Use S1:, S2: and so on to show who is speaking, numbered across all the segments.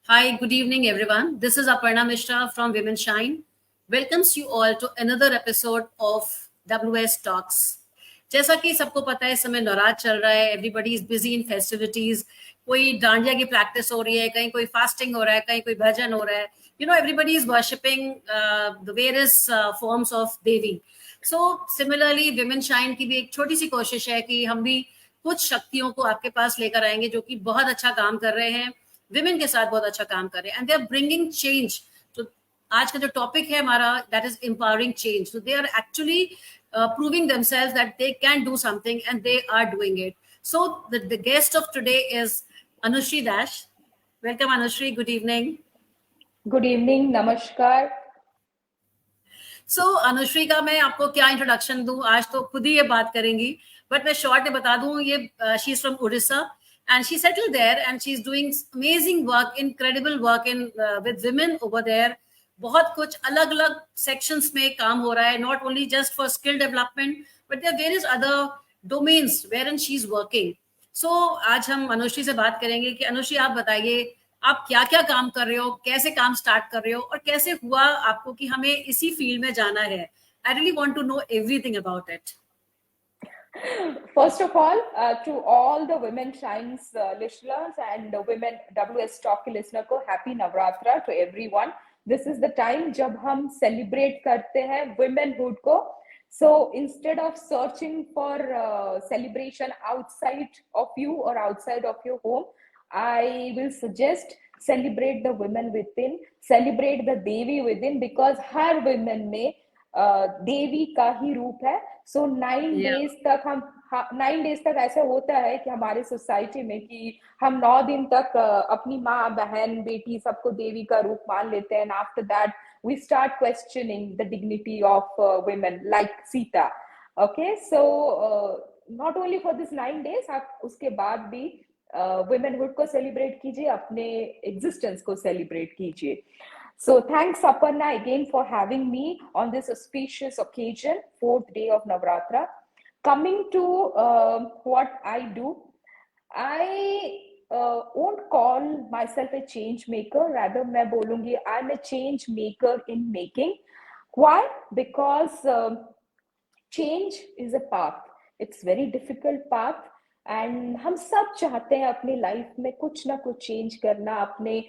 S1: Hi, good evening, everyone. This is Aparna Mishra from Women Shine. Welcomes you all to another episode of WS Talks. जैसा कि सबको पता है, इस समय नवरात्र चल रहा है. Everybody is busy in festivities. कोई डांडिया की प्रैक्टिस हो रही है, कहीं कोई फास्टिंग हो रहा है, कहीं कोई भजन हो रहा है. Everybody is worshipping the various forms of Devi. So similarly women shine की भी एक छोटी सी कोशिश है कि हम भी कुछ शक्तियों को आपके पास लेकर आएंगे जो कि बहुत अच्छा काम कर रहे हैं, विमेन के साथ बहुत अच्छा काम कर रहे हैं, and they are bringing change. तो आज का जो टॉपिक है हमारा, that is empowering change. So they are actually proving themselves that they can do something, and they are doing it. So the guest of today is Anushri Dash. Welcome, Anushri. Good evening.
S2: Good evening. Namaskar.
S1: So Anushree का मैं आपको क्या introduction दूं, आज तो खुद ही ये बात करेंगी, बट मैं शॉर्ट में बता दूं, ये she is from Orissa and she settled there and she's doing amazing work, incredible work in with women over there. बहुत कुछ अलग अलग सेक्शंस में काम हो रहा है, not only just for skill development but there are various other domains wherein she is working. So आज हम अनुश्री से बात करेंगे कि अनुश्री आप बताइए आप क्या क्या काम कर रहे हो, कैसे काम स्टार्ट कर रहे हो और कैसे हुआ आपको कि हमें इसी फील्ड में जाना है. I really want to know everything about it.
S2: First of all, to all the Women Shines listeners and the Women WS Talk listener को Happy Navratra to everyone. This is the time जब हम celebrate करते हैं womenhood को. So instead of searching for celebration outside of you or outside of your home, I will suggest celebrate the women within, celebrate the Devi within, because her women में देवी का ही रूप है. सो 9 days तक ऐसा होता है कि हमारे सोसाइटी में कि हम 9 दिन तक अपनी माँ, बहन, बेटी सबको देवी का रूप मान लेते हैं. After that we start questioning the dignity of women like Sita. Okay, so not only for this 9 days, आप उसके बाद भी वुमेनहुड को सेलिब्रेट कीजिए, अपने एग्जिस्टेंस को सेलिब्रेट कीजिए. So thanks Aparna again for having me on this auspicious occasion, 4th day of Navratra. Coming to what I do, I won't call myself a change maker, rather मैं बोलूंगी I'm a change maker in making. Why? Because change is a path. It's very difficult path. And हम सब चाहते हैं अपनी life में कुछ ना कुछ चेंज करना, अपने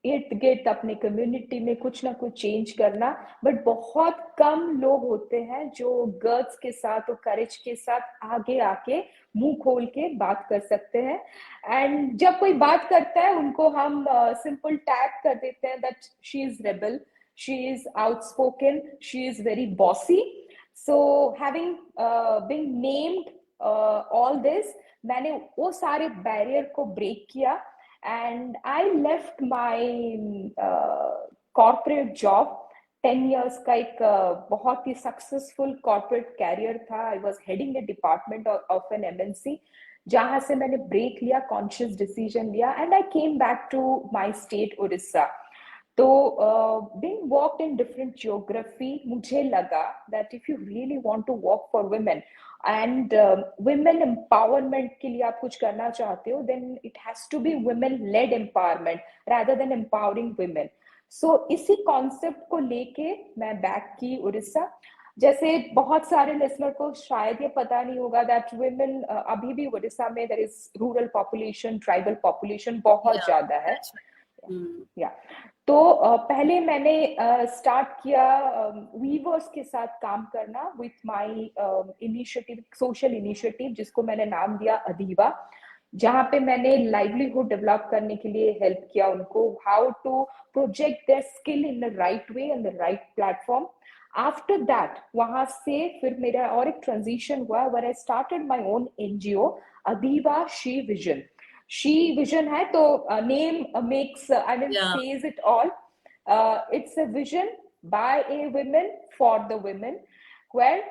S2: इर्द गिर्द, अपने कम्युनिटी में कुछ ना कुछ चेंज करना. बट बहुत कम लोग होते हैं जो गर्ल्स के साथ और करेज के साथ आगे आके मुंह खोल के बात कर सकते हैं. एंड जब कोई बात करता है उनको हम सिंपल टैग कर देते हैं that she is rebel, she is outspoken, she is very bossy. So having been named all this, मैंने वो सारे बैरियर को ब्रेक किया and I left my corporate job. 10 years का एक बहुत ही सक्सेसफुल कॉर्पोरेट कैरियर था. I was heading a department of an MNC, जहां से मैंने ब्रेक लिया, कॉन्शियस डिसीजन लिया, and I came back to my state Orissa. तो being walked in different geography, मुझे लगा that if you really want to work for women and women empowerment के लिए आप कुछ करना चाहते हो, then it has to be women led empowerment rather than empowering women. So इसी कॉन्सेप्ट को लेके मैं बैक की उड़ीसा. जैसे बहुत सारे लिसनर को शायद ये पता नहीं होगा दैट women अभी भी उड़ीसा में there is rural population, tribal population बहुत ज्यादा है. या तो पहले मैंने स्टार्ट किया वीवर्स के साथ काम करना with my initiative, social initiative, जिसको मैंने नाम दिया अदीवा, जहां पे मैंने लाइवलीहुड डेवलप करने के लिए हेल्प किया उनको, how to project their skill in the right way and the right platform. After that वहां से फिर मेरा और एक ट्रांजिशन हुआ where I started my own NGO, Adiva she vision. She vision है तो name makes says it all. It's a vision by a women for the women, where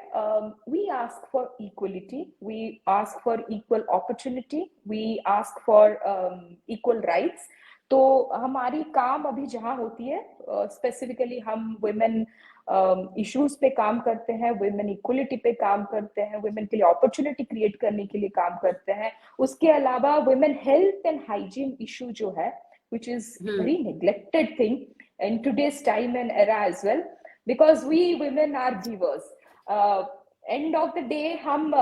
S2: we ask for equality, we ask for equal opportunity, we ask for equal rights. तो हमारी काम अभी जहाँ होती है specifically हम women इश्यूज पे काम करते हैं, वुमेन इक्वलिटी पे काम करते हैं, वुमेन के लिए अपॉर्चुनिटी क्रिएट करने के लिए काम करते हैं. उसके अलावा women health and hygiene issue जो है which is very neglected thing in today's time and era as well, because we women are givers. End of the day हम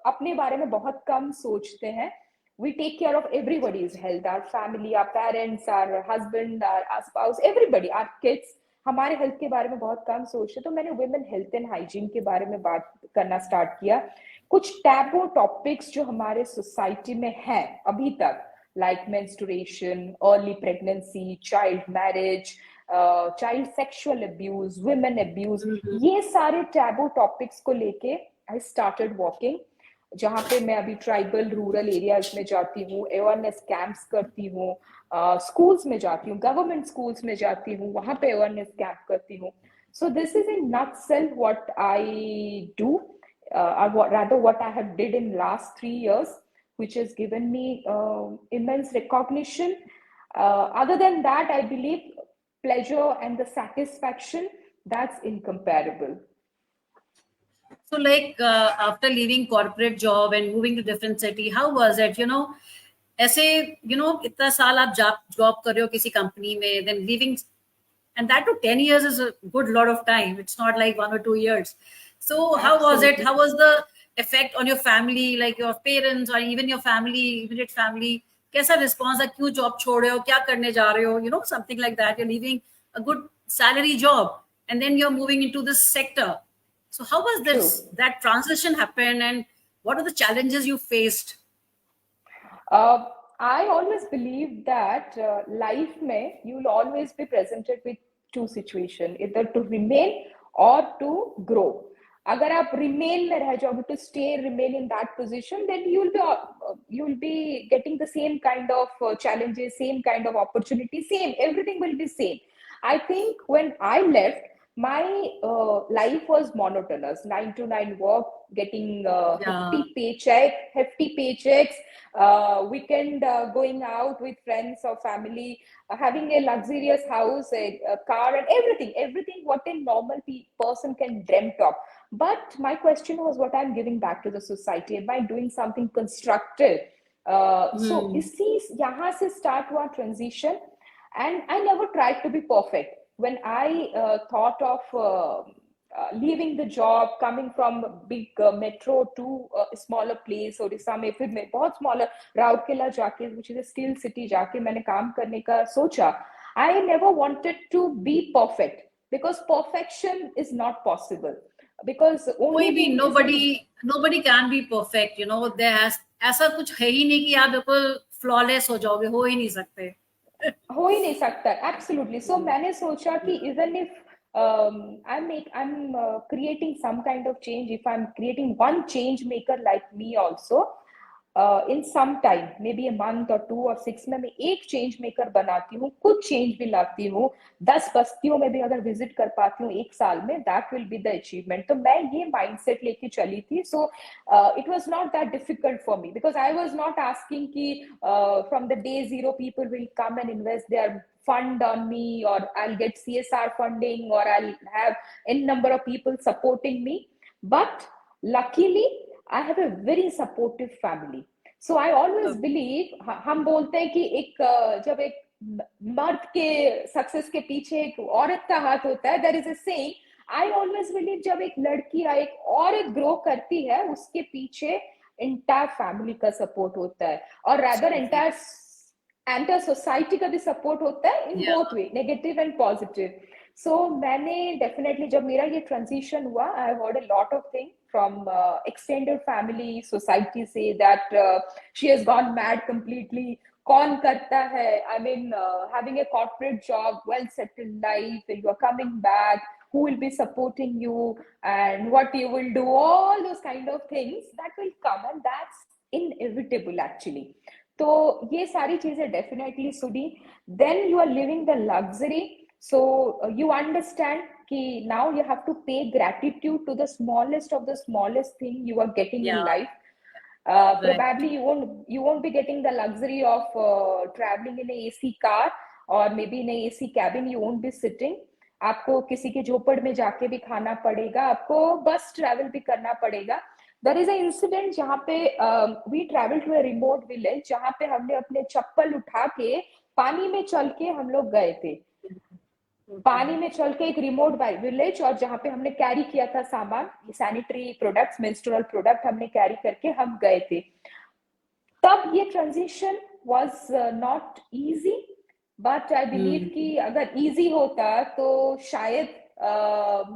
S2: अपने बारे में बहुत कम सोचते हैं. We take care of everybody's health, our family, our parents, our husband, our spouse, everybody, our kids. हमारे health के बारे में बहुत कम सोचते. तो मैंने वुमेन हेल्थ एंड हाइजीन के बारे में बात करना स्टार्ट किया. कुछ टैबू टॉपिक्स जो हमारे सोसाइटी में हैं अभी तक, like menstruation, early pregnancy, child marriage, child sexual abuse, women abuse, ये सारे टैबू टॉपिक्स को लेके आई स्टार्टेड वॉकिंग. जहाँ पे मैं अभी ट्राइबल रूरल एरियाज में जाती हूँ, अवेयरनेस कैंप्स करती हूँ, स्कूल्स में जाती हूँ, गवर्नमेंट स्कूल्स में जाती हूँ, वहां पे अवेयरनेस कैंप करती हूँ. So this is in nutshell what I do, rather what I have did in last 3 years, which has given me immense recognition. Other than that, I believe pleasure and the satisfaction, that's incomparable.
S1: So like after leaving corporate job and moving to different city, how was it? ऐसे इतना साल आप job कर रहे हो किसी company में, then leaving, and that to 10 years is a good lot of time. It's not like 1 or 2 years. So how was it? How was the effect on your family, like your parents or even your family, immediate family? कैसा response है? क्यों job छोड़ रहे हो? क्या करने जा रहे हो? Something like that. You're leaving a good salary job and then you're moving into this sector. So how was that transition happened, and what are the challenges you faced?
S2: I always believe that life में you will always be presented with two situations, either to remain or to grow. अगर आप remain में रह जाओगे, to remain in that position, then you will be getting the same kind of challenges, same kind of opportunity, everything will be same. I think when I left, my life was monotonous. 9 to 9 work, getting hefty paychecks, weekend going out with friends or family, having a luxurious house, a car, and everything what a normal person can dream of. But my question was, what I'm giving back to the society? Am I doing something constructive? So यहाँ से start हुआ transition, and I never tried to be perfect. When I thought of leaving the job, coming from a big metro to a smaller place, Odisha में, फिर मैं बहुत smaller Rourkela जाके, which is a steel city, जाके मैंने काम करने का सोचा. I never wanted to be perfect, because perfection is not possible. Because
S1: nobody can be perfect. There has ऐसा कुछ है ही नहीं कि आप बिल्कुल flawless हो जाओगे, हो ही नहीं सकते.
S2: हो ही नहीं सकता. Absolutely. So मैंने सोचा कि even if I'm creating some kind of change, if I'm creating one change maker like me also, in some time, maybe a month or 2 or 6 में मैं एक change maker बनाती हूँ, कुछ change भी लाती हूँ, 10 बस्तियों में भी अगर visit कर पाती हूँ एक साल में, that will be the achievement. तो मैं ये mindset लेके चली थी. So it was not that difficult for me, because I was not asking कि from the day zero people will come and invest their fund on me, or I'll get CSR funding, or I'll have n number of people supporting me. But luckily I have a very supportive family. So I always believe, हम बोलते हैं कि जब एक मर्द के success के पीछे एक औरत का हाथ होता है, there is a saying. I always believe जब एक लड़की या एक औरत ग्रो करती है, उसके पीछे entire family का सपोर्ट होता है, और rather entire सोसाइटी का भी सपोर्ट होता है, in both way, negative and positive. So मैंने definitely, जब मेरा ये transition हुआ, I have heard a lot of things from extended family, society say that she has gone mad completely. कौन करता है? I mean, having a corporate job, well-settled life, you are coming back, who will be supporting you, and what you will do, all those kind of things that will come, and that's inevitable actually. तो ये सारी चीजें definitely सुनी. Then you are living the luxury. So you understand कि now you have to pay gratitude to the smallest of the smallest thing you are getting in life. Probably you won't be getting the luxury of traveling in a AC car, or maybe in a AC cabin you won't be sitting. आपको किसी के झोपड़ में जाके भी खाना पड़ेगा, आपको बस ट्रैवल भी करना पड़ेगा. देयर इज अ इंसिडेंट जहाँ पे we travel to a remote village, जहाँ पे हमने अपने चप्पल उठा के पानी में चल के हम लोग गए थे,
S1: Okay.
S2: पानी में चल के एक रिमोट विलेज, और जहाँ पे हमने कैरी किया था सामान, सैनिटरी प्रोडक्ट्स, मेंस्ट्रुअल प्रोडक्ट हमने कैरी करके हम गए थे। तब ये transition was not easy, but I believe कि अगर इजी होता तो शायद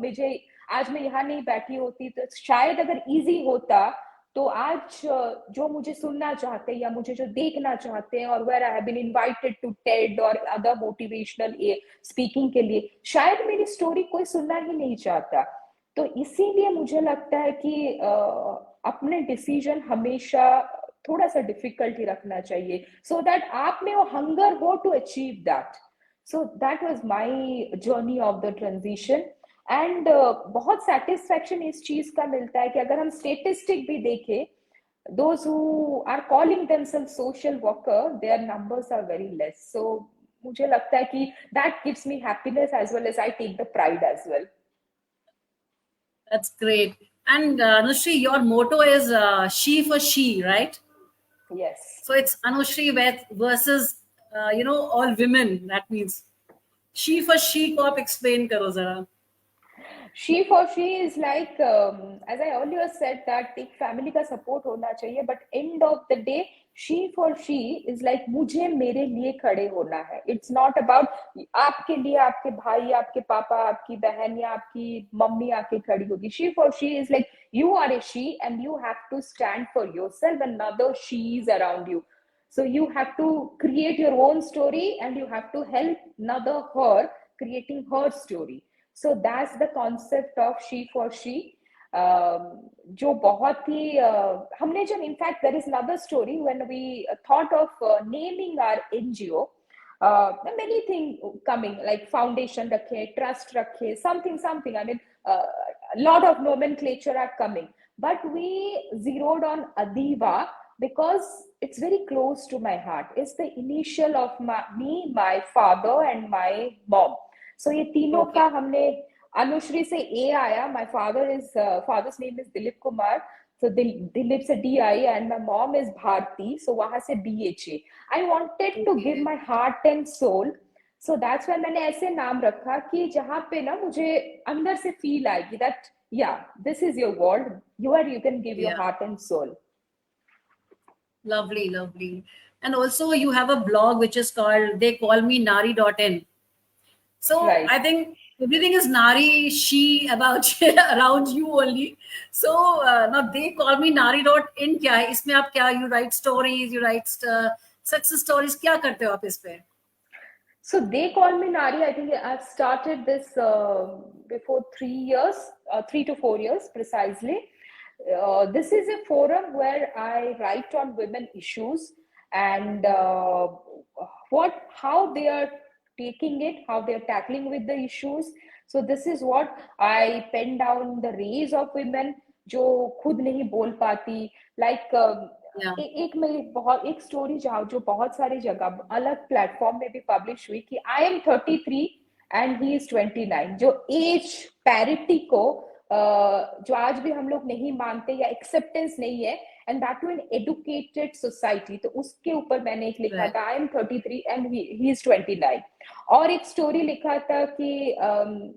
S2: मुझे आज मैं यहाँ नहीं बैठी होती, तो शायद अगर इजी होता तो आज जो मुझे सुनना चाहते हैं या मुझे जो देखना चाहते हैं, और where I have been invited to TED और अदर मोटिवेशनल स्पीकिंग के लिए, शायद मेरी स्टोरी कोई सुनना ही नहीं चाहता। तो इसीलिए मुझे लगता है कि अपने डिसीजन हमेशा थोड़ा सा डिफिकल्ट ही रखना चाहिए, सो दैट आप में वो हंगर हो to achieve that. So that was my journey of the transition. And बहुत सेटिस्फेक्शन इस चीज का मिलता है कि अगर हम स्टेटिस्टिक भी देखें, those who are calling themselves social worker, their numbers are very less. So मुझे लगता है कि that gives me happiness as well as I take the pride as well.
S1: That's great. And Anushri, your motto is she for she, right?
S2: Yes.
S1: So it's Anushri versus, all women. That means she for she को आप explain करो जरा.
S2: She for she is like, as I earlier said, that एक family का support होना चाहिए, but end of the day, she for she is like मुझे मेरे लिए खड़े होना है. It's not about आपके लिए आपके भाई, आपके पापा, आपकी बहन या आपकी मम्मी आके खड़ी होगी. She for she is like you are a she and you have to stand for yourself and other she's around you. So you have to create your own story and you have to help another her creating her story. So that's the concept of she for she. जो बहुत ही हमने जब in fact there is another story when we thought of naming our NGO, many thing coming like foundation रखे, trust रखे, something, I mean lot of nomenclature are coming, but we zeroed on Adiva because it's very close to my heart. It's the initial of my father and my mom. So ये तीनों
S1: Okay.
S2: का हमने, अनुश्री से ए आया, my father's name is Dilip Kumar, so Dilip से D I, and my mom is Bharati, so वहां से BHA. I wanted to give
S1: Okay.
S2: my heart and soul, so that's why मैंने ऐसे नाम रखा कि जहाँ पे ना मुझे अंदर से फील आएगी that yeah, this is your world, you can give your
S1: Yeah.
S2: heart and soul.
S1: Lovely, lovely. And also you have a blog which is called They Call Me Nari.in. So
S2: Right.
S1: I think everything is Nari, she, about around you only. So now They Call Me Nari.in क्या है? इसमें आप क्या, you write stories, you write success stories, क्या करते हो आप इस पे?
S2: So they call me Nari. I think I've started this before 3 years, 3 to 4 years precisely. This is a forum where I write on women issues and how they are taking it, how they are tackling with the issues. So this is what I pen down the rays of women जो खुद नहीं बोल पाती, like
S1: Yeah.
S2: एक में बहुत एक story जो बहुत सारी जगह अलग प्लेटफॉर्म में भी पब्लिश हुई कि आई एम 33 एंड ही इज 29, जो एज पैरिटी को जो आज भी हम लोग नहीं मानते या एक्सेप्टेंस नहीं है, and that to an educated society, तो उसके ऊपर मैंने एक लिखा
S1: Right.
S2: था I am 33 and he is 29। और एक स्टोरी लिखा था कि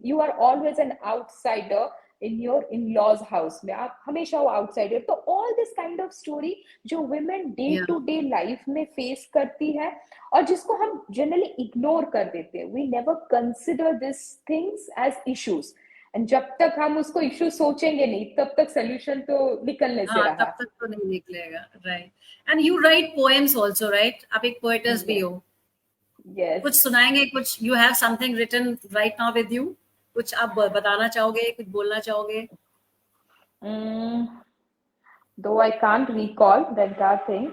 S2: you are always an outsider in your in laws house में, आप हमेशा वो आउटसाइडर। तो all this kind of story जो women day
S1: Yeah.
S2: To day life में फेस करती है और जिसको हम जनरली इग्नोर कर देते हैं, we never consider this things as issues, and जब तक हम उसको इश्यू सोचेंगे नहीं तब तक सोल्यूशन तो निकलने से
S1: हाँ,
S2: रहा।
S1: तब तक तो नहीं निकलेगा, right. And you write poems also, right? आप एक पोएटेस भी हो। कुछ
S2: यस,
S1: सुनाएंगे? कुछ you have something written right now with you? कुछ आप बताना चाहोगे, कुछ बोलना चाहोगे?
S2: though I can't recall the entire thing.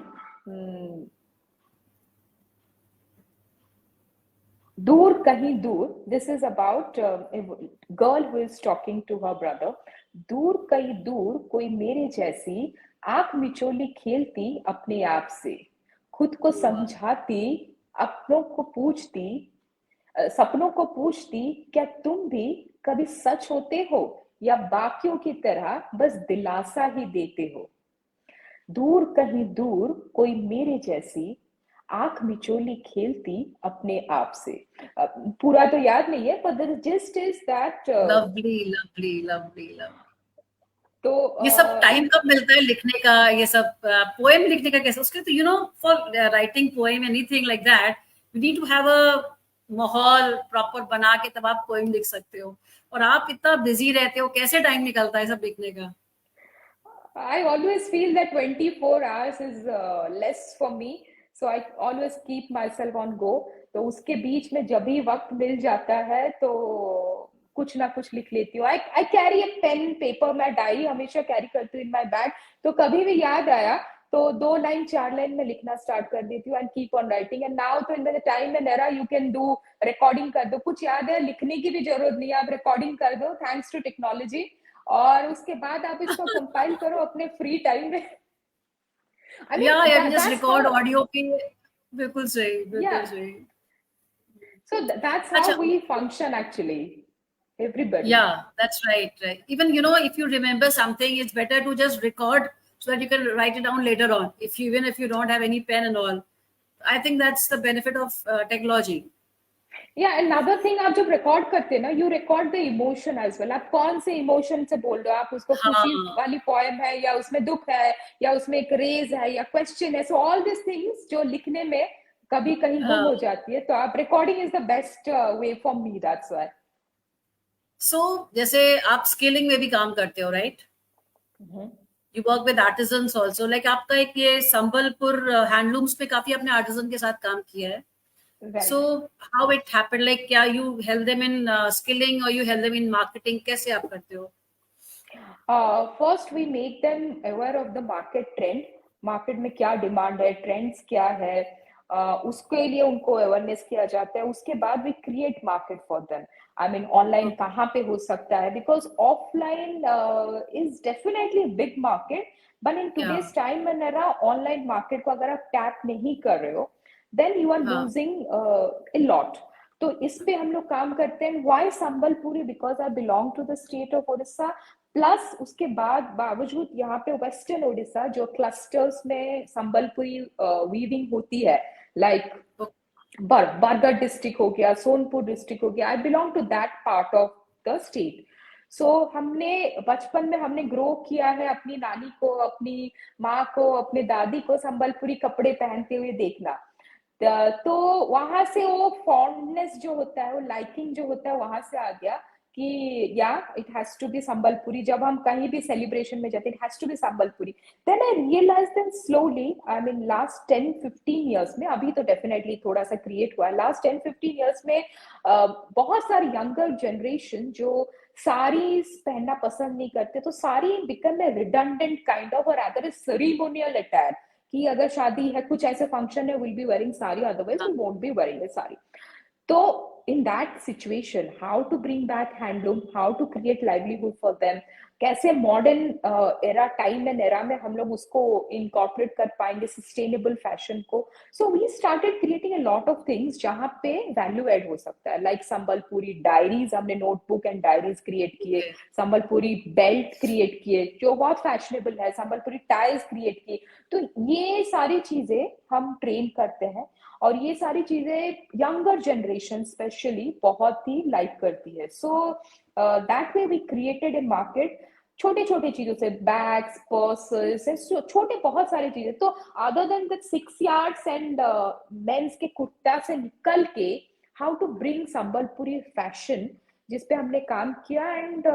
S2: दूर कहीं दूर, this is about a girl who is talking to her brother. दूर कहीं दूर कोई मेरे जैसी आंख मिचोली खेलती अपने आप से, खुद को समझाती, अपनों को पूछती, सपनों को पूछती, क्या तुम भी कभी सच होते हो या बाकियों की तरह बस दिलासा ही देते हो। दूर कहीं दूर कोई मेरे जैसी आंख मिचोली खेलती अपने आप से। पूरा तो याद नहीं है, but the gist is that
S1: lovely lovely lovely lovely.
S2: तो
S1: ये सब टाइम कब मिलता है लिखने का, ये सब पोएम लिखने का कैसे? उसके तो you know for writing poem anything like that you need to have a माहौल प्रॉपर बना के तब आप पोएम लिख सकते हो, और आप इतना बिजी रहते हो, कैसे टाइम निकलता है सब लिखने का?
S2: I always feel that 24 hours is less for me, so I always keep myself on go. तो उसके बीच में जब भी वक्त मिल जाता है तो कुछ ना कुछ लिख लेती हूँ। I carry a pen, paper, मैं डायरी हमेशा कैरी करती हूँ in my bag। तो कभी भी याद आया तो 2 लाइन 4 लाइन में लिखना स्टार्ट कर देती हूँ and keep on writing। And now तो in the time and era you can do recording कर दो, कुछ याद है लिखने की भी जरूरत नहीं है, आप रिकॉर्डिंग कर दो थैंक्स टू टेक्नोलॉजी, और उसके बाद आप इसको कंपाइल करो अपने फ्री टाइम में। I mean,
S1: या just
S2: that's
S1: record
S2: how,
S1: audio की। बिल्कुल सही, बिल्कुल
S2: yeah.
S1: सही।
S2: So that's
S1: अच्छा,
S2: how we function actually, everybody.
S1: yeah, that's right, right. Even, you know, if you remember something, it's better to just record so that you can write it down later on. If you, even if you don't have any pen and all, I think that's the benefit of technology.
S2: Yeah, another thing, आप जब record करते हैं ना, you record the emotion as well. आप कौन से emotion से बोल रहे हो, आप उसको खुशी
S1: हाँ,
S2: वाली पोएम है या उसमें दुख है या उसमें एक रेज है या क्वेश्चन है, सो ऑल दिस थिंग्स जो लिखने में कभी कहीं गुम
S1: हाँ।
S2: हो जाती है, तो आप recording is the best way for me, that's why.
S1: So, जैसे आप स्किलिंग में भी काम करते हो, right? You work with artisans also, like आपका एक ये संबलपुर हैंडलूम्स पे काफी आपने आर्टिजन के साथ काम किया है। So
S2: right.
S1: how it happened? Like, क्या you help them in skilling or you help them in marketing? कैसे आप करते हो?
S2: First we make them aware of the market trend, market में क्या डिमांड है, ट्रेंड्स क्या है, उसके लिए उनको अवेयरनेस किया जाता है। उसके बाद we create market for them. I mean online
S1: Okay.
S2: कहाँ पे हो सकता है, because offline is definitely big market, but in
S1: Yeah.
S2: Today's time and era online market को अगर आप टैप नहीं कर रहे हो देन यू आर
S1: हाँ.
S2: Losing a lot. तो इस पे हम लोग काम करते हैं। Why Sambalpuri? Because I belong to the state of Orissa, plus उसके बाद बावजूद यहाँ पे वेस्टर्न उड़ीसा जो क्लस्टर्स में संबलपुरी वीविंग होती है, लाइक बरगढ़ डिस्ट्रिक्ट हो गया, सोनपुर डिस्ट्रिक्ट हो गया, I belong to that part of the state. So हमने बचपन में हमने ग्रो किया है अपनी नानी को, अपनी माँ को, अपने दादी को संबलपुरी कपड़े पहनते हुए देखना। तो वहां से वो फॉन्डनेस जो होता है, वो लाइकिंग जो होता है वहां से आ गया कि या it has to be Sambalpuri. जब हम कहीं भी सेलिब्रेशन में जाते हैं it has to be Sambalpuri. Then I realise then slowly, I mean last 10-15 years में, अभी तो डेफिनेटली थोड़ा सा क्रिएट हुआ है, लास्ट 10-15 ईयर्स में बहुत सारी यंगर जनरेशन जो साड़ीज पहनना पसंद नहीं करते, तो sari become a redundant kind of, और अदर इज सेरेमोनियल अटायर, कि अगर शादी है, कुछ ऐसे फंक्शन है, will be wearing sari, otherwise we won't be wearing a sari. तो in that situation, how to bring back handloom, how to create livelihood for them, कैसे modern era time and era में हम लोग उसको इनकॉर्पोरेट कर पाएंगे सस्टेनेबल फैशन को। So we started creating a lot of things जहाँ पे वैल्यू एड हो सकता है, लाइक संबलपुरी डायरीज, हमने नोटबुक एंड डायरीज क्रिएट किए,
S1: Okay.
S2: संबलपुरी बेल्ट क्रिएट किए जो बहुत फैशनेबल है, संबलपुरी टाइल्स क्रिएट किए। तो ये सारी चीजें हम ट्रेन करते हैं, और ये सारी चीजें यंगर जनरेशन स्पेशली बहुत ही लाइक करती है। So that way we created a market, छोटे छोटे चीजों से, बैग्स, पर्सेस, छोटे बहुत सारी चीजें। तो other than the 6 yards and men's के कुर्ता से निकल के how to bring Sambalpuri fashion, जिसपे हमने काम किया। एंड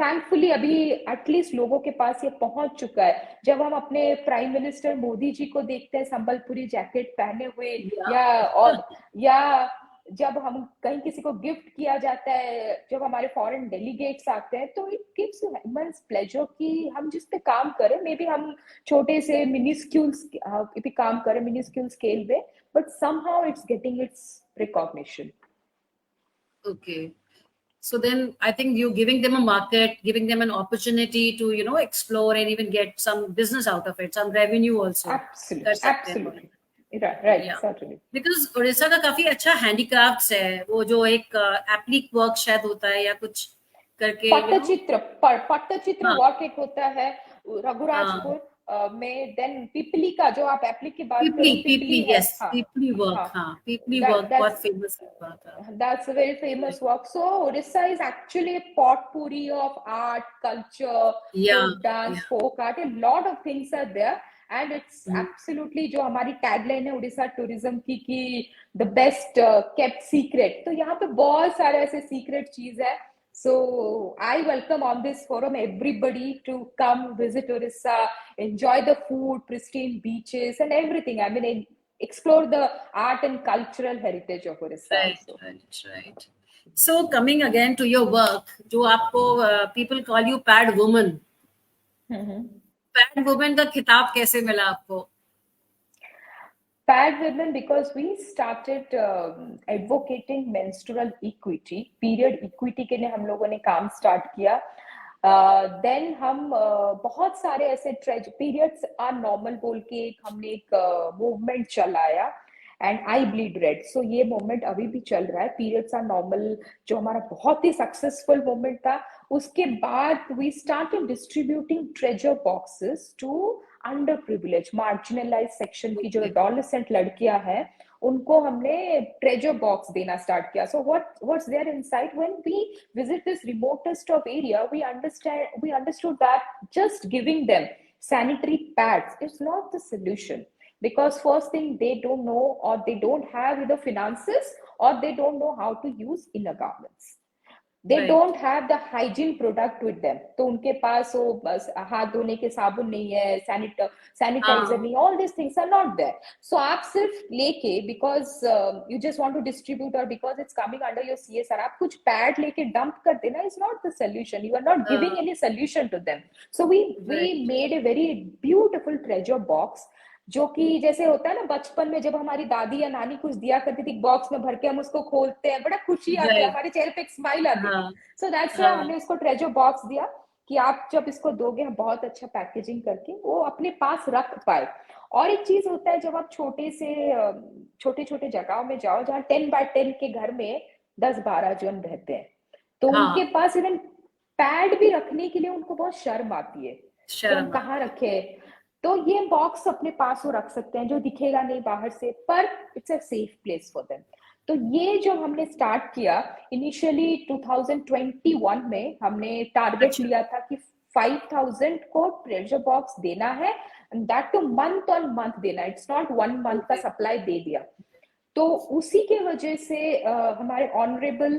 S2: थैंकफुली अभी एटलीस्ट लोगों के पास ये पहुंच चुका है। जब हम अपने प्राइम मिनिस्टर मोदी जी को देखते हैं संबलपुरी जैकेट पहने हुए,
S1: Yeah.
S2: या जब हम कहीं किसी को गिफ्ट किया जाता है, जब हमारे फॉरेन डेलीगेट्स आते हैं, तो इट गिव्स इमेंस प्लेजर कि हम जिस पे काम करें, मे बी हम छोटे से मिनिस्क्यूल्स पे काम करें, मिनिस्क्यूल स्केल पे, but somehow it's getting it's recognition.
S1: Okay. So then I think you giving them a market, giving them an opportunity to, you know, explore and even get some business out of it, some revenue also कर सकते हैं।
S2: Absolutely right,
S1: Yeah.
S2: Certainly.
S1: Because Orissa का काफी अच्छा handicrafts है, वो जो एक एप्लिक वर्क शायद होता है या कुछ करके
S2: पट्टचित्र
S1: हाँ
S2: वर्क एक होता है
S1: हाँ,
S2: रघुराजपुर में, देन पिपली का जो आप एप्ली की बात
S1: पीपली
S2: करो,
S1: पीपली,
S2: पिपली है,
S1: यस
S2: हाँ
S1: पीपली वर्क,
S2: हाँ,
S1: हाँ पीपली वर्क
S2: that's
S1: बहुत फेमस हुआ था।
S2: that's a very famous work. So Odisha is actually a potpourri of art, culture,
S1: या
S2: folk dance, folk art. A lot of things are there, and it's absolutely जो हमारी tagline है Orissa tourism की कि the best kept secret. तो यहाँ पे बहुत सारे ऐसे सीक्रेट चीज है. So I welcome on this forum everybody to come visit Orissa, enjoy the food, pristine beaches, and everything. I mean, explore the art and cultural heritage of Orissa
S1: right
S2: also.
S1: Right right. So coming again to your work, जो आपको people call you pad woman, pad woman का खिताब कैसे मिला आपको?
S2: Pad women because we started advocating menstrual equity, period equity के लिए हम लोगों ने काम स्टार्ट किया. देन हम बहुत सारे ऐसे पीरियड्स आर नॉर्मल बोल के हमने एक मूवमेंट चलाया, एंड आई ब्लीड रेड. सो ये मूवमेंट अभी भी चल रहा है, पीरियड्स आर नॉर्मल, जो हमारा बहुत ही सक्सेसफुल मूवमेंट था. उसके बाद we started distributing treasure boxes to under privilege marginalise section की जो एडोलेसेंट लड़कियां हैं, उनको हमने ट्रेजर बॉक्स देना स्टार्ट किया. सो what's there inside when we visit this remotest of area, we understood that just giving them sanitary pads is not the solution, because first thing, they don't know, or they don't have the finances, or they don't know how to use inner garments. They
S1: right
S2: don't have the hygiene product with them. तो उनके पास वो बस हाथ धोने के साबुन नहीं है, सैनिटाइजर
S1: हाँ
S2: नहीं, all these things are not there. So आप सिर्फ लेके because you just want to distribute, or because it's coming under your CSR, आप कुछ पैड लेके डंप कर देना is not the solution. You are not giving any solution to them. So we
S1: right
S2: made a very beautiful treasure box, जो कि जैसे होता है ना बचपन में जब हमारी दादी या नानी कुछ दिया करती थी बॉक्स में भर के, हम उसको खोलते हैं, बड़ा खुशी आती है,
S1: राइट,
S2: हमारे चेहरे पे एक स्माइल आती थी.
S1: हाँ
S2: सो दैट्स व्हाई
S1: हाँ
S2: हमने उसको ट्रेजर बॉक्स दिया कि आप जब इसको दोगे, हम बहुत अच्छा पैकेजिंग करके वो अपने पास रख पाए. और एक चीज होता है, जब आप छोटे छोटे जगहों में जाओ जहाँ 10x10 के घर में 10-12 जन रहते हैं, तो उनके
S1: हाँ,
S2: पास इवन पैड भी रखने के लिए उनको बहुत शर्म आती है कि हम
S1: शर्म
S2: कहाँ रखे. तो ये बॉक्स अपने पास वो रख सकते हैं, जो दिखेगा नहीं बाहर से, पर it's a safe place for them. तो ये जो हमने स्टार्ट किया इनिशियली 2021 में, हमने टारगेट
S1: अच्छा
S2: लिया था कि 5000 को ट्रेजर बॉक्स देना है, that two month on month देना, इट्स नॉट 1 मंथ का
S1: ओके
S2: सप्लाई दे दिया. तो उसी के वजह से हमारे ऑनरेबल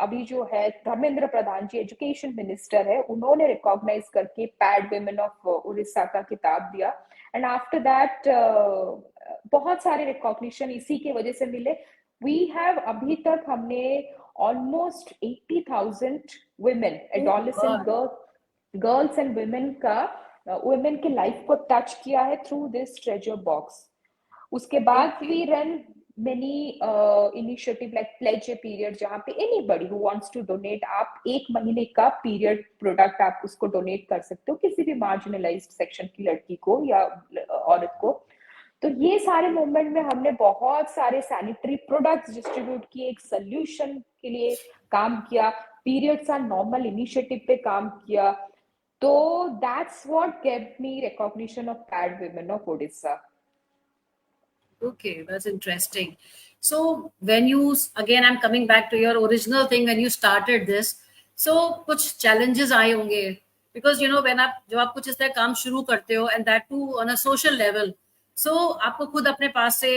S2: अभी जो है धर्मेंद्र प्रधान जी एजुकेशन मिनिस्टर है, उन्होंने रिकॉग्नाइज करके पैड वुमेन ऑफ उड़ीसा का खिताब दिया. एंड आफ्टर दैट बहुत सारे रिकॉग्निशन इसी के वजह से मिले. वी हैव अभी तक हमने almost 80,000 women, adolescent girls and women का वुमेन के लाइफ को टच किया है थ्रू दिस ट्रेजर बॉक्स. उसके बाद
S1: okay
S2: we run many initiative like pledge a period, जहाँ पे anybody who wants to donate, आप 1 महीने का पीरियड प्रोडक्ट आप उसको डोनेट कर सकते हो किसी भी मार्जिनलाइज्ड सेक्शन की लड़की को या औरत को. तो ये सारे मूवमेंट में हमने बहुत सारे सैनिटरी प्रोडक्ट्स डिस्ट्रीब्यूट किए, एक सोल्यूशन के लिए काम किया, पीरियड्स आर नॉर्मल इनिशिएटिव पे काम किया. तो that's what gave me recognition of pad women of Odisha.
S1: Okay, that's interesting. So when you again, I'm coming back to your original thing when you started this. So कुछ challenges आए होंगे because you know when आप जब आप कुछ इस तरह काम शुरू करते हो and that too on a social level, so आपको खुद अपने पास से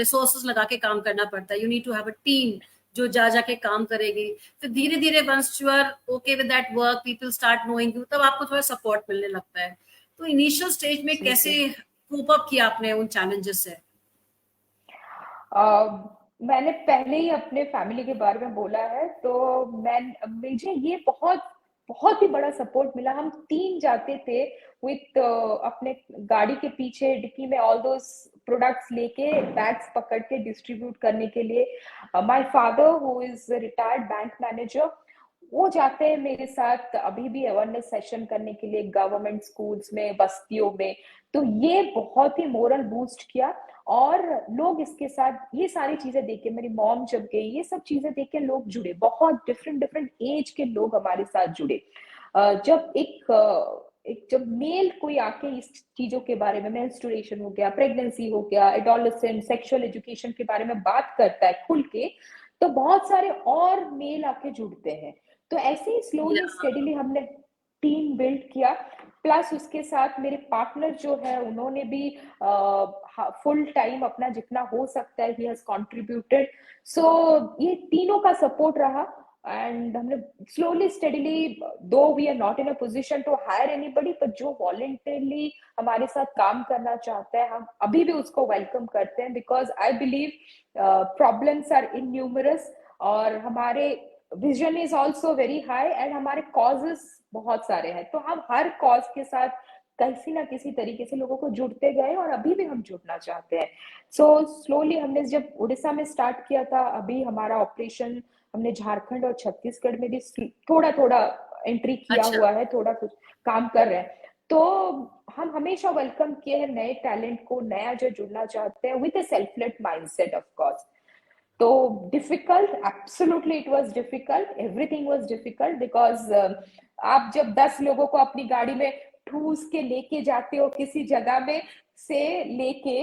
S1: resources लगा के काम करना पड़ता है. You need to have a team जो जा जाके काम करेगी. फिर धीरे धीरे once you are okay with that work, people start knowing you, तब आपको थोड़ा support मिलने लगता है. तो initial stage में कैसे cope up किया आपने उन challenges से?
S2: मैंने पहले ही अपने फैमिली के बारे में बोला है, तो मुझे ये बहुत बहुत ही बड़ा सपोर्ट मिला. हम 3 जाते थे विथ अपने गाड़ी के पीछे डिक्की में ऑल दोस प्रोडक्ट्स लेके बैग्स पकड़ के डिस्ट्रीब्यूट करने के लिए. My father who is retired bank manager, वो जाते हैं मेरे साथ अभी भी अवेयरनेस सेशन करने के लिए गवर्नमेंट स्कूल्स में, बस्तियों में. तो ये बहुत ही मोरल बूस्ट किया. और लोग इसके साथ ये सारी चीजें देख के, मेरी मॉम जब गई, ये सब चीजें देख के लोग जुड़े, बहुत डिफरेंट डिफरेंट एज के लोग हमारे साथ जुड़े। जब जब मेल कोई आके इस चीजों के बारे में, मेंस्ट्रुएशन हो गया, प्रेगनेंसी हो गया, एडोलेसेंट सेक्सुअल एजुकेशन के बारे में बात करता है खुल के, तो बहुत सारे और मेल आके जुड़ते हैं। तो ऐसे ही स्लोली स्टेडीली हमने टीम बिल्ड किया। प्लस उसके साथ मेरे पार्टनर जो है उन्होंने भी फुल टाइम अपना जितना हो सकता है, ही हैज कंट्रीब्यूटेड। सो ये तीनों का सपोर्ट रहा, एंड हमने slowly steadily, though we are not in a position to hire anybody, पर जो वॉलंटरली हमारे साथ काम करना चाहता है, हम अभी भी उसको वेलकम करते हैं, because I believe problems are innumerous, और हमारे vision is also very high, and हमारे कॉजेस बहुत सारे हैं। तो हम हर कॉज के साथ किसी ना किसी तरीके से लोगों को जुड़ते गए, और अभी भी हम जुड़ना चाहते हैं। सो स्लोली हमने जब उड़ीसा में स्टार्ट किया था, अभी हमारा ऑपरेशन हमने झारखंड और छत्तीसगढ़ में भी थोड़ा थोड़ा एंट्री किया हुआ है, थोड़ा कुछ काम कर रहे हैं। तो हम हमेशा वेलकम किए हैं नए टैलेंट को, नया जो जुड़ना चाहते हैं, with a selfless mindset of course. तो difficult, absolutely it was difficult, everything was difficult, because आप जब 10 लोगों को अपनी गाड़ी में ठूस के लेके जाते हो किसी जगह में से लेके,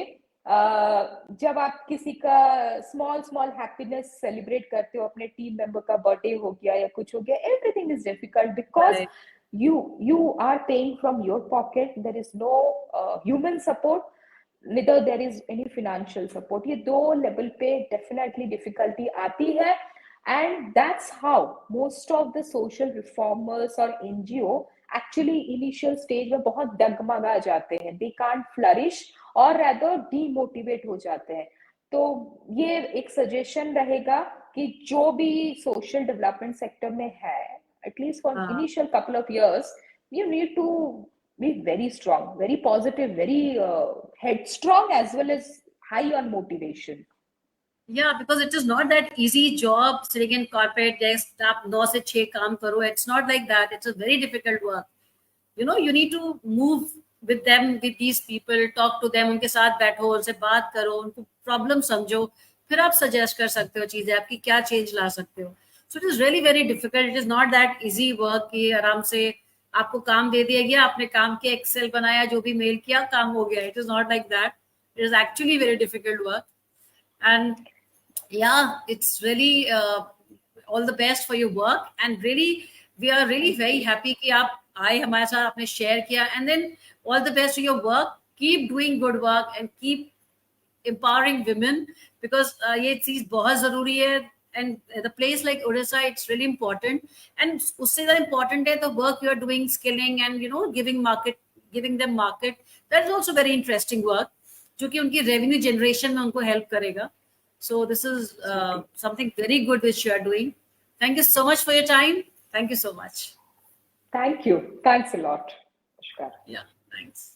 S2: जब आप किसी का स्मॉल स्मॉल हैप्पीनेस सेलिब्रेट करते हो, अपने टीम मेंबर का बर्थडे हो गया या कुछ हो गया, everything is difficult, because you are paying from your pocket, there is no human support, neither there is any financial support. ये दो लेवल पे डेफिनेटली डिफिकल्टी आती है, and that's how most of the social reformers और NGO actually initial stage में बहुत डगमगा जाते हैं, दे कांट फ्लरिश, और rather डीमोटिवेट हो जाते हैं। तो ये एक सजेशन रहेगा कि जो भी सोशल डेवलपमेंट सेक्टर में है, at least for initial couple of years, you need to be very strong, very positive, very headstrong, as well as high on motivation.
S1: Yeah, because it is not that easy job sitting in corporate desk, आप 9 से 6 काम करो. It's not like that. It's a very difficult work. You know, you need to move with them, with these people, talk to them, उनके साथ बैठो, उनसे बात करो, उनको प्रॉब्लम समझो, फिर आप सजेस्ट कर सकते हो चीजें, आपकी क्या चेंज ला सकते हो. So it is really very difficult. It is not that easy work कि आराम से आपको काम दे दिया गया, आपने काम के एक्सेल बनाया, जो भी मेल किया, काम हो गया. It is not like that. It is actually very difficult work. And yeah, it's really all the best for your work, and really we are really very happy कि आप आए हमारे साथ, आपने शेयर किया, and then all the best to your work. Keep doing good work and keep empowering women, because ये चीज बहुत जरूरी है, and the place like Odisha, it's really important, and उससे ज़्यादा important है the work you are doing, skilling and you know giving them market. That is also very interesting work, जो कि उनकी revenue generation में उनको help करेगा. So this is something very good which you are doing. Thank you so much for your time. Thank you so much.
S2: Thank you. Thanks a lot. Namaskar.
S1: Yeah, thanks.